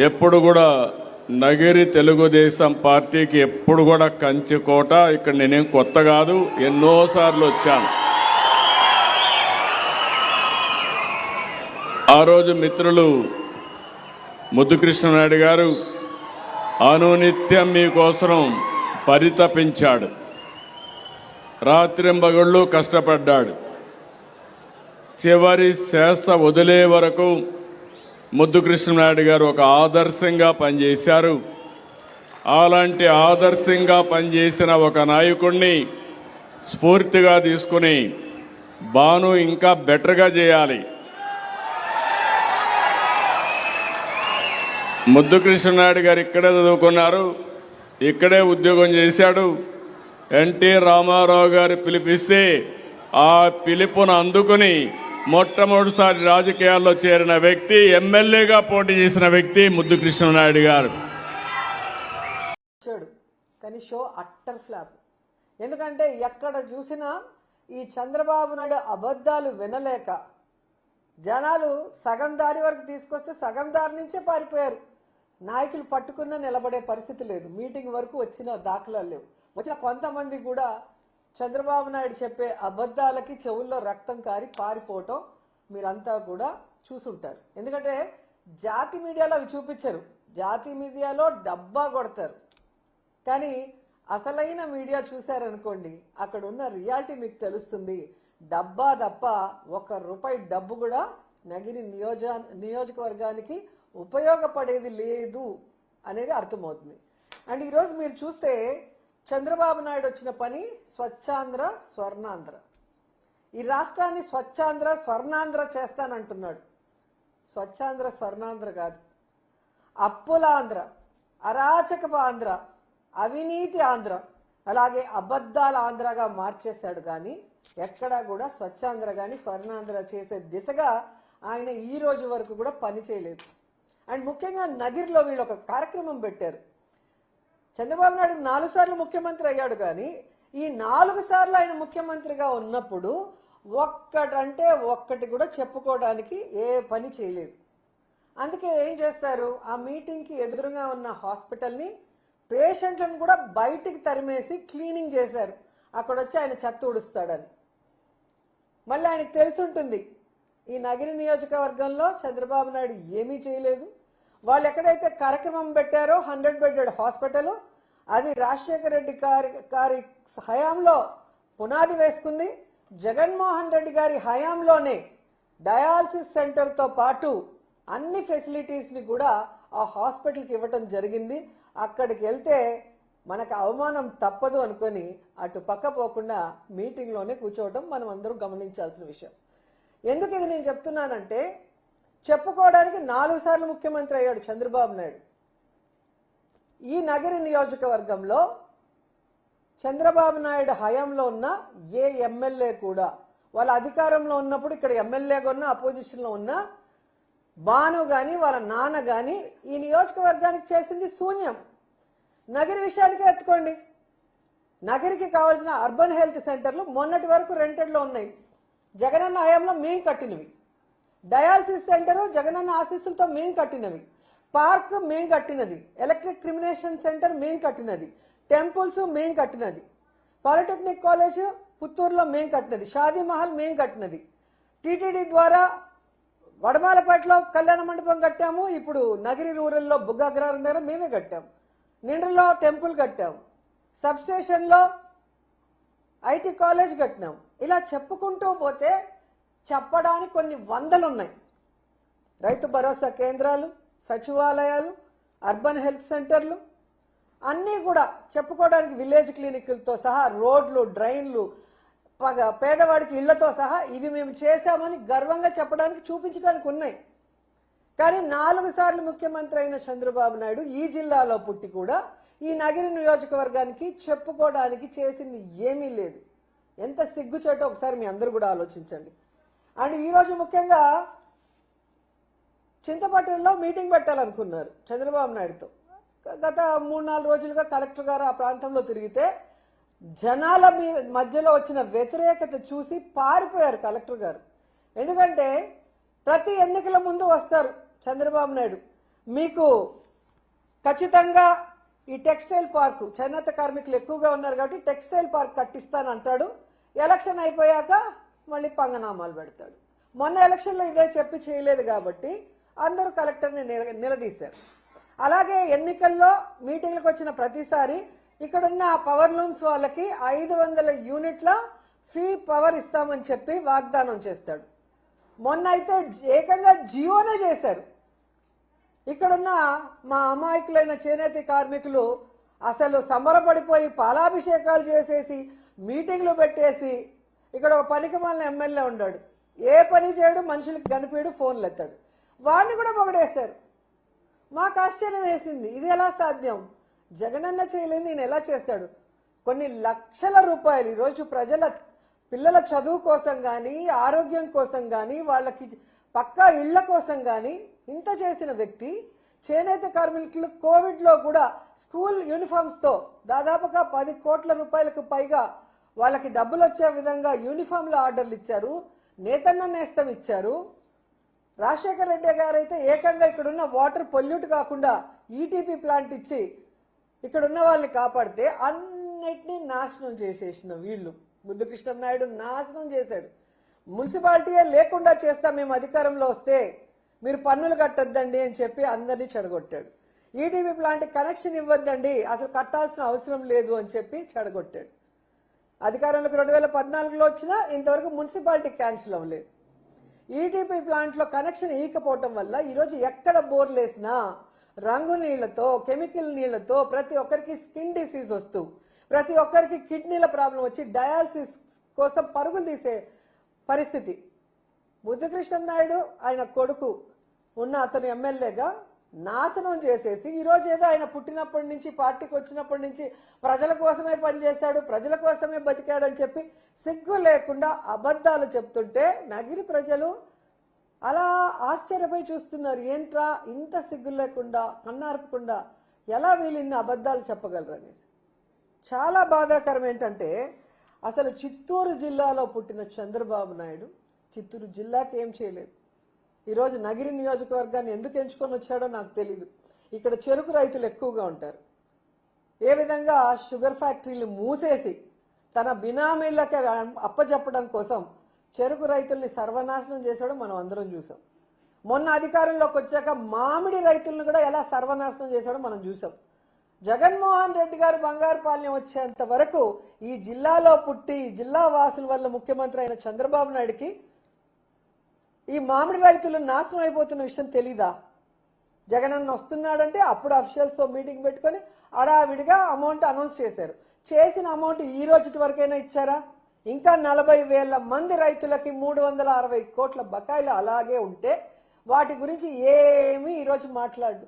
ఎప్పుడు కూడా నగిరి తెలుగుదేశం పార్టీకి ఎప్పుడు కూడా కంచుకోట. ఇక్కడ నేనేం కొత్త కాదు, ఎన్నోసార్లు వచ్చాను. ఆ రోజు మిత్రులు ముద్దుకృష్ణనాయుడు గారు అనునిత్యం మీకోసం పరితపించాడు, రాత్రింబగళ్ళు కష్టపడ్డాడు. చివరి శ్వాస వదిలే వరకు ముద్దుకృష్ణనాయుడు గారు ఒక ఆదర్శంగా పనిచేశారు. అలాంటి ఆదర్శంగా పనిచేసిన ఒక నాయకుడిని స్ఫూర్తిగా తీసుకుని బాను ఇంకా బెటర్గా చేయాలి. ముద్దుకృష్ణనాయుడు గారు ఇక్కడే చదువుకున్నారు, ఇక్కడే ఉద్యోగం చేశాడు. ఎన్టీ రామారావు గారు పిలిపిస్తే ఆ పిలుపును అందుకుని మొట్టమొదటిసారి రాజకీయాల్లో చేరిన వ్యక్తి, ఎమ్మెల్యేగా పోటీ చేసిన వ్యక్తి ముద్దుకృష్ణనాయుడు గారు. కానీ షో అట్టర్ ఫ్లాప్. ఎందుకంటే ఎక్కడ చూసినా ఈ చంద్రబాబు నాయుడు అబద్ధాలు వినలేక జనాలు సగం దారి వరకు తీసుకొస్తే సగం దారి నుంచే పారిపోయారు. నాయకులు పట్టుకున్నా నిలబడే పరిస్థితి లేదు. మీటింగ్ వరకు వచ్చిన దాఖలాలు లేవు. వచ్చిన కొంతమంది కూడా చంద్రబాబు నాయుడు చెప్పే అబద్ధాలకి చెవుల్లో రక్తం కారి పారిపోవటం మీరంతా కూడా చూసుంటారు. ఎందుకంటే జాతి మీడియాలో అవి చూపించరు, జాతి మీడియాలో డబ్బా కొడతారు. కానీ అసలైన మీడియా చూశారనుకోండి, అక్కడ ఉన్న రియాలిటీ మీకు తెలుస్తుంది. డబ్బా తప్ప ₹1 డబ్బు కూడా నగిరి నియోజకవర్గానికి ఉపయోగపడేది లేదు అనేది అర్థమవుతుంది. అండ్ ఈరోజు మీరు చూస్తే చంద్రబాబు నాయుడు వచ్చిన పని స్వచ్ఛాంధ్ర స్వర్ణాంధ్ర. ఈ రాష్ట్రాన్ని స్వచ్ఛాంధ్ర స్వర్ణాంధ్ర చేస్తానంటున్నాడు. స్వచ్ఛాంధ్ర స్వర్ణాంధ్ర కాదు, అప్పుల ఆంధ్ర, అరాచకపు ఆంధ్ర, అవినీతి ఆంధ్ర, అలాగే అబద్ధాల ఆంధ్రగా మార్చేశాడు. కానీ ఎక్కడా కూడా స్వచ్ఛాంధ్ర కానీ స్వర్ణాంధ్ర చేసే దిశగా ఆయన ఈ రోజు వరకు కూడా పని చేయలేదు. అండ్ ముఖ్యంగా నగిరిలో వీళ్ళు ఒక కార్యక్రమం పెట్టారు. చంద్రబాబు నాయుడు 4 సార్లు ముఖ్యమంత్రి అయ్యాడు, కానీ ఈ 4 సార్లు ఆయన ముఖ్యమంత్రిగా ఉన్నప్పుడు ఒక్కటంటే ఒక్కటి కూడా చెప్పుకోవడానికి ఏ పని చేయలేదు. అందుకే ఏం చేస్తారు, ఆ మీటింగ్కి ఎదురుగా ఉన్న హాస్పిటల్ని, పేషెంట్లను కూడా బయటికి తరిమేసి క్లీనింగ్ చేశారు. అక్కడ వచ్చి ఆయన చెత్త ఊడుస్తాడని. మళ్ళీ ఆయనకు తెలిసి ఉంటుంది ఈ నగిరి నియోజకవర్గంలో చంద్రబాబు నాయుడు ఏమీ చేయలేదు. వాళ్ళు ఎక్కడైతే కార్యక్రమం పెట్టారో 100 బెడ్డెడ్ హాస్పిటల్, అది రాజశేఖర రెడ్డి గారి హయాంలో పునాది వేసుకుంది. జగన్మోహన్ రెడ్డి గారి హయాంలోనే డయాలసిస్ సెంటర్తో పాటు అన్ని ఫెసిలిటీస్ని కూడా ఆ హాస్పిటల్కి ఇవ్వటం జరిగింది. అక్కడికి వెళ్తే మనకు అవమానం తప్పదు అనుకొని అటు పక్క పోకుండా మీటింగ్లోనే కూర్చోవడం మనం అందరూ గమనించాల్సిన విషయం. ఎందుకు ఇది నేను చెప్తున్నానంటే, చెప్పుకోవడానికి 4 సార్లు ముఖ్యమంత్రి అయ్యాడు చంద్రబాబు నాయుడు. ఈ నగరి నియోజకవర్గంలో చంద్రబాబు నాయుడు హయాంలో ఉన్న ఏ ఎమ్మెల్యే కూడా, వాళ్ళ అధికారంలో ఉన్నప్పుడు ఇక్కడ ఎమ్మెల్యేగా ఉన్న అపోజిషన్లో ఉన్న బాను కానీ వాళ్ళ నాన్న కానీ ఈ నియోజకవర్గానికి చేసింది శూన్యం. నగరి విషయానికే ఎత్తుకోండి. నగరికి కావాల్సిన అర్బన్ హెల్త్ సెంటర్లు మొన్నటి వరకు రెంటెడ్లో ఉన్నాయి, జగనన్న హయాంలో మేం కట్టినవి. డయాలసిస్ సెంటర్ జగనన్న ఆశీస్సులతో మేం కట్టినవి. పార్క్ మేం కట్టినది. ఎలక్ట్రిక్ క్రిమినేషన్ సెంటర్ మేం కట్టినది. టెంపుల్స్ మేం కట్టినది. పాలిటెక్నిక్ కాలేజ్ పుత్తూరులో మేం కట్టినది. షాదీ మహల్ మేం కట్టినది. టీటీడీ ద్వారా వడమాలపేటలో కళ్యాణ మండపం కట్టాము. ఇప్పుడు నగిరి రూరల్లో బుగ్గాగ్రహారం దగ్గర మేమే కట్టాము. నిండ్రలో టెంపుల్ కట్టాము. సబ్ స్టేషన్లో ఐటీ కాలేజ్ కట్టినాం. ఇలా చెప్పుకుంటూ పోతే చెప్పడానికి కొన్ని వందలు ఉన్నాయి. రైతు భరోసా కేంద్రాలు, సచివాలయాలు, అర్బన్ హెల్త్ సెంటర్లు అన్నీ కూడా చెప్పుకోవడానికి, విలేజ్ క్లినిక్లతో సహా, రోడ్లు, డ్రైన్లు, పేదవాడికి ఇళ్లతో సహా ఇవి మేము చేశామని గర్వంగా చెప్పడానికి, చూపించడానికి ఉన్నాయి. కానీ 4 సార్లు ముఖ్యమంత్రి అయిన చంద్రబాబు నాయుడు ఈ జిల్లాలో పుట్టి కూడా ఈ నగిరి నియోజకవర్గానికి చెప్పుకోవడానికి చేసింది ఏమీ లేదు. ఎంత సిగ్గుచేటో ఒకసారి మీ అందరూ కూడా ఆలోచించండి. అండ్ ఈరోజు ముఖ్యంగా చింతపట్టులో మీటింగ్ పెట్టాలనుకున్నారు చంద్రబాబు నాయుడుతో. గత 3-4 రోజులుగా కలెక్టర్ గారు ఆ ప్రాంతంలో తిరిగితే జనాల మధ్యలో వచ్చిన వ్యతిరేకత చూసి పారిపోయారు కలెక్టర్ గారు. ఎందుకంటే ప్రతి ఎన్నికల ముందు వస్తారు చంద్రబాబు నాయుడు, మీకు ఖచ్చితంగా ఈ టెక్స్టైల్ పార్క్ చేనేత కార్మికులు ఎక్కువగా ఉన్నారు కాబట్టి టెక్స్టైల్ పార్క్ కట్టిస్తానంటాడు. ఎలక్షన్ అయిపోయాక మళ్ళీ పంగనామాలు పెడతాడు. మొన్న ఎలక్షన్లో ఇదే చెప్పి చేయలేదు కాబట్టి అందరూ కలెక్టర్ని నిలదీశారు. అలాగే ఎన్నికల్లో మీటింగ్లకు వచ్చిన ప్రతిసారి ఇక్కడున్న పవర్ లూమ్స్ వాళ్ళకి 500 యూనిట్ల ఫ్రీ పవర్ ఇస్తామని చెప్పి వాగ్దానం చేస్తాడు. మొన్న అయితే ఏకంగా జియోనే చేశారు. ఇక్కడున్న మా అమాయకులైన చేనేత కార్మికులు అసలు సంబరపడిపోయి పాలాభిషేకాలు చేసేసి మీటింగ్లు పెట్టేసి, ఇక్కడ ఒక పనికిమాలిన ఎమ్మెల్యే ఉన్నాడు, ఏ పని చేయడు, మనుషులకు కనిపించడు, ఫోన్లు ఎత్తాడు, వాడిని కూడా పొగడేశారు. మాకు ఆశ్చర్యం వేసింది, ఇది ఎలా సాధ్యం? జగనన్న చేయలేదు, నేను ఎలా చేస్తాడు? కొన్ని లక్షల రూపాయలు ఈరోజు పిల్లల చదువు కోసం కానీ, ఆరోగ్యం కోసం కానీ, వాళ్ళకి పక్కా ఇళ్ల కోసం కానీ ఇంత చేసిన వ్యక్తి చేనేత కార్మికులు కోవిడ్ లో కూడా స్కూల్ యూనిఫామ్స్ తో దాదాపుగా 10 కోట్ల రూపాయలకు పైగా వాళ్ళకి డబ్బులు వచ్చే విధంగా యూనిఫామ్ల ఆర్డర్లు ఇచ్చారు. నేతన్న నేస్తం ఇచ్చారు. రాజశేఖర రెడ్డి గారు అయితే ఏకంగా ఇక్కడున్న వాటర్ పొల్యూట్ కాకుండా ఈటీపీ ప్లాంట్ ఇచ్చి ఇక్కడున్న వాళ్ళని కాపాడితే అన్నిటినీ నాశనం చేసేసిన వీళ్ళు. ముద్దుకృష్ణ నాయుడు నాశనం చేశాడు. మున్సిపాలిటీయే లేకుండా చేస్తాం మేము అధికారంలో వస్తే, మీరు పన్నులు కట్టొద్దండి అని చెప్పి అందరినీ చెడగొట్టాడు. ఈటీపీ ప్లాంట్ కనెక్షన్ ఇవ్వద్దండి, అసలు కట్టాల్సిన అవసరం లేదు అని చెప్పి చెడగొట్టాడు. అధికారంలోకి 2014లో వచ్చినా ఇంతవరకు మున్సిపాలిటీ క్యాన్సిల్ అవ్వలేదు. ఈటీపీ ప్లాంట్ లో కనెక్షన్ ఇవ్వకపోవటం వల్ల ఈరోజు ఎక్కడ బోర్లు వేసినా రంగు నీళ్లతో, కెమికల్ నీళ్లతో ప్రతి ఒక్కరికి స్కిన్ డిసీజ్ వస్తూ, ప్రతి ఒక్కరికి కిడ్నీల ప్రాబ్లం వచ్చి డయాలసిస్ కోసం పరుగులు తీసే పరిస్థితి. ముద్దుకృష్ణ నాయుడు ఆయన కొడుకు ఉన్న అతను ఎమ్మెల్యేగా నాశనం చేసేసి ఈరోజు ఏదో ఆయన పుట్టినప్పటి నుంచి పార్టీకి వచ్చినప్పటి నుంచి ప్రజల కోసమే పనిచేశాడు, ప్రజల కోసమే బతికాడని చెప్పి సిగ్గు లేకుండా అబద్ధాలు చెప్తుంటే నగిరి ప్రజలు అలా ఆశ్చర్యపోయి చూస్తున్నారు. ఏంట్రా ఇంత సిగ్గు లేకుండా, కన్నార్పకుండా ఎలా వీళ్ళు ఇన్ని అబద్ధాలు చెప్పగలరు అనేసి. చాలా బాధాకరం ఏంటంటే అసలు చిత్తూరు జిల్లాలో పుట్టిన చంద్రబాబు నాయుడు చిత్తూరు జిల్లాకి ఏం చేయలేదు. ఈరోజు నగిరి నియోజకవర్గాన్ని ఎందుకు ఎంచుకొని వచ్చాడో నాకు తెలీదు. ఇక్కడ చెరుకు రైతులు ఎక్కువగా ఉంటారు. ఏ విధంగా షుగర్ ఫ్యాక్టరీలు మూసేసి తన బినామీలకి అప్పచెప్పడం కోసం చెరుకు రైతుల్ని సర్వనాశనం చేశాడో మనం అందరం చూసాం. మొన్న అధికారంలోకి వచ్చాక మామిడి రైతులను కూడా ఎలా సర్వనాశనం చేశాడో మనం చూసాం. జగన్మోహన్ రెడ్డి గారు బంగారుపాలెం వచ్చేంత వరకు ఈ జిల్లాలో పుట్టి జిల్లా వాసుల వల్ల ముఖ్యమంత్రి అయిన చంద్రబాబు నాయుడికి ఈ మామిడి రైతులు నాశనం అయిపోతున్న విషయం తెలీదా? జగనన్న వస్తున్నాడంటే అప్పుడు అఫీషియల్స్ తో మీటింగ్ పెట్టుకొని అడావిడిగా అమౌంట్ అనౌన్స్ చేశారు. చేసిన అమౌంట్ ఈ రోజు వరకైనా ఇచ్చారా? ఇంకా 40,000 మంది రైతులకి 360 కోట్ల బకాయిలు అలాగే ఉంటే వాటి గురించి ఏమీ ఈరోజు మాట్లాడు.